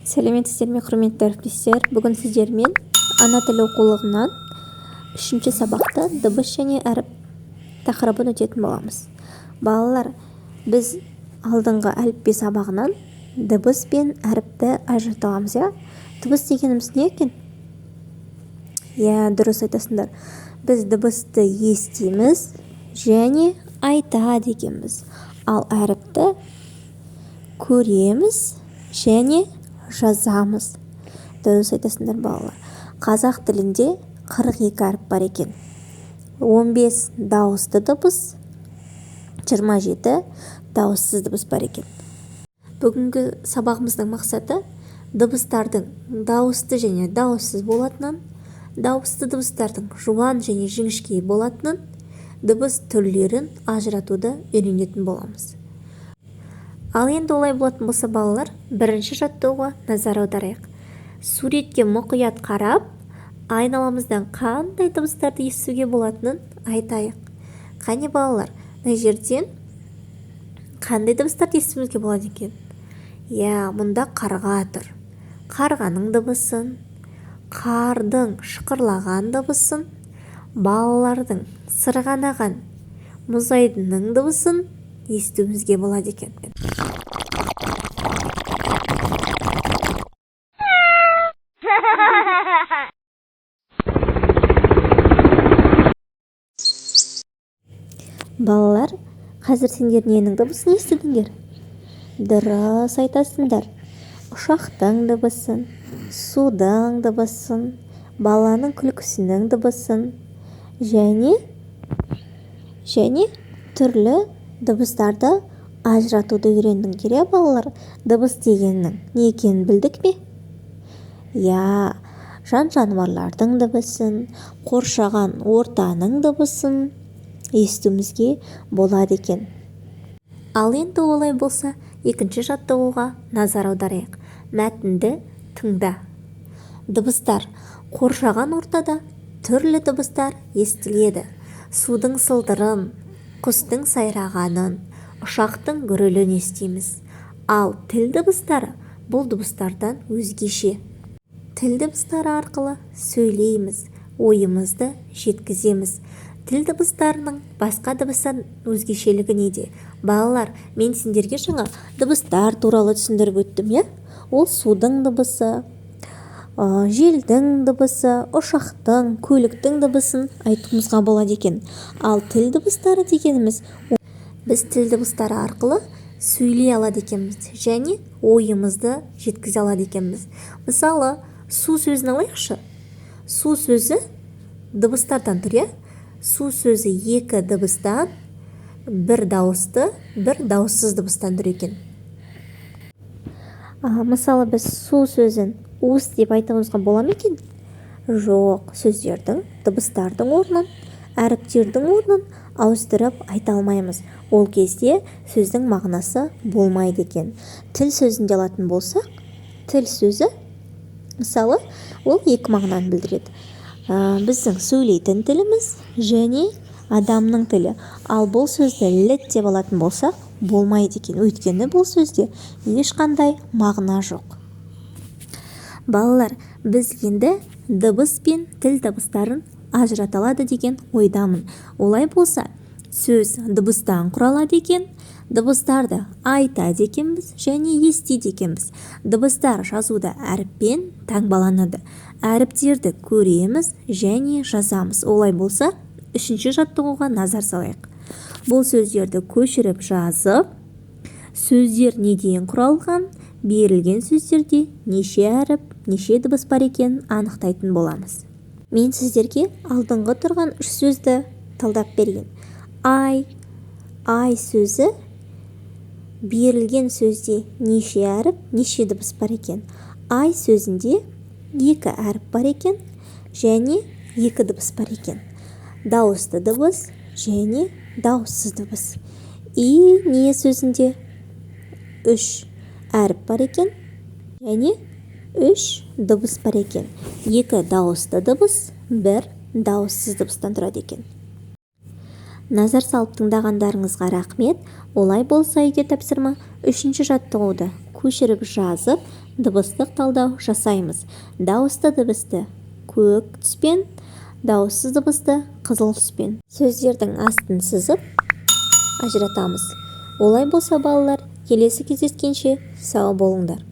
Сәлеметсіздер ме, құрметті әріптестер? Бүгін сіздермен ана тілі оқулығынан 3-ші сабақта дыбыс және әріп тақырыбын өтетін боламыз. Балалар, біз алдыңғы әліппе сабағынан дыбыс пен әріпті ажырата аламыз, иә? Дыбыс дегеніміз не екен? Дұрыс айтасыңдар. Біз дыбысты естиміз және айтады екенбіз. Ал әріпті көреміз және жазамыз. Дұрыс айтасыңдар балалар. Қазақ тілінде 42 әріп бар екен. 15 дауысты дыбыс, 27 дауыссыз дыбыс бар екен. Бүгінгі сабағымыздың мақсаты дыбыстардың дауысты және дауыссыз болатынын, дауысты дыбыстардың жуан және жіңішке болатынын, дыбыс түрлерін ажыратуды үйренетін боламыз. Ал енді олай болатын болса балалар, бірінші жаттығуға назар аударайық. Суретке мұқият қарап, айналамыздан қандай дыбыстарды естуге болатынын айтайық. Қане балалар, мына жерден қандай дыбыстарды естуімізге болады екен? Мұнда қарға тұр. Қарғаның дыбысын, қардың шықырлаған дыбысын, балалардың сырғанаған мұз айдынының дыбысын естуімізге болады екен. Балалар, қазір сендер ненің дыбысын естідіңдер? Дұрыс айтасыңдар. Ұшақтың дыбысын, судың дыбысын, баланың күлкісінің дыбысын және түрлі дыбыстарды ажыратуды үйрендіңдер, балалар. Дыбыс дегеннің не екенін білдік пе? Жан-жануарлардың дыбысын, қоршаған ортаның дыбысын естуімізге болады екен. Ал енді олай болса, екінші жаттығуға назар аударайық. Мәтінді тыңда. Дыбыстар. Қоршаған ортада түрлі дыбыстар естіледі. Судың сылдырын, құстың сайрағанын, ұшақтың гүрілін естиміз. Ал тіл дыбыстары бұл дыбыстардан өзгеше. Тіл дыбыстары арқылы сөйлейміз, ойымызды жеткіземіз. Тіл дыбыстарының басқа дыбыстан өзгешелігі неде? Балалар, мен сендерге жаңа дыбыстар туралы түсіндіріп өттім, Ол судың дыбысы, желдің дыбысы, ұшақтың, көліктің дыбысын айтуымызға болады екен. Ал тіл дыбыстары дегеніміз, біз тіл дыбыстары арқылы сөйлей алады екенбіз және ойымызды жеткізе алады екенбіз. Мысалы, су сөзін алайықшы. Су сөзі дыбыстардан тұр, Су сөзі 2 дыбыстан, 1 дауысты, 1 дауыссыз дыбыстан тұр екен. Мысалы, біз су сөзін уыс деп айтуымызға бола ма екен? Жоқ, сөздердің, дыбыстардың орнын, әріптердің орнын ауыстырып айта алмаймыз. Ол кезде сөздің мағынасы болмайды екен. Тіл сөзінде алатын болсақ, тіл сөзі, мысалы, ол 2 мағынаны білдіреді. Біздің сөйлейтін тіліміз және адамның тілі. Ал бұл сөзді літ деп алатын болсақ, болмайды екен. Өйткені бұл сөзде ешқандай мағына жоқ. Балалар, біз енді дыбыс пен тіл дыбыстарын ажырата алады деген ойдамын. Олай болса, сөз дыбыстан құралады екен, дыбыстарды айтады екенбіз және естиді екенбіз. Дыбыстар жазуда әріппен таңбаланады. Әріптерді көреміз және жазамыз. Олай болса, 3-ші жаттығуға назар салайық. Бұл сөздерді көшіріп жазып, сөздер неден құралған, берілген сөздерде неше әріп, неше дыбыс бар екенін анықтайтын боламыз. Мен сіздерге алдыңғы тұрған 3 сөзді талдап берген. Ай сөзі берілген сөзде неше әріп, неше дыбыс бар екен. Ай сөзінде 2 әріп бар екен және 2 дыбыс бар екен. Дауысты дыбыс және дауыссыз дыбыс. Не сөзінде 3 әріп бар екен және 3 дыбыс бар екен. 2 дауысты дыбыс, 1 дауыссыз дыбыстан тұрады екен. Назар салып тыңдағандарыңызға рахмет. Олай болса, үйге тапсырма 3-ші жаттығуды көшіріп жазып, дыбыстық талдау жасаймыз. Дауысты дыбысты көк түспен, дауыссыз дыбысты қызыл түспен. Сөздердің астын сызып ажыратамыз. Олай болса балалар, келесі кездескенше сау болыңдар.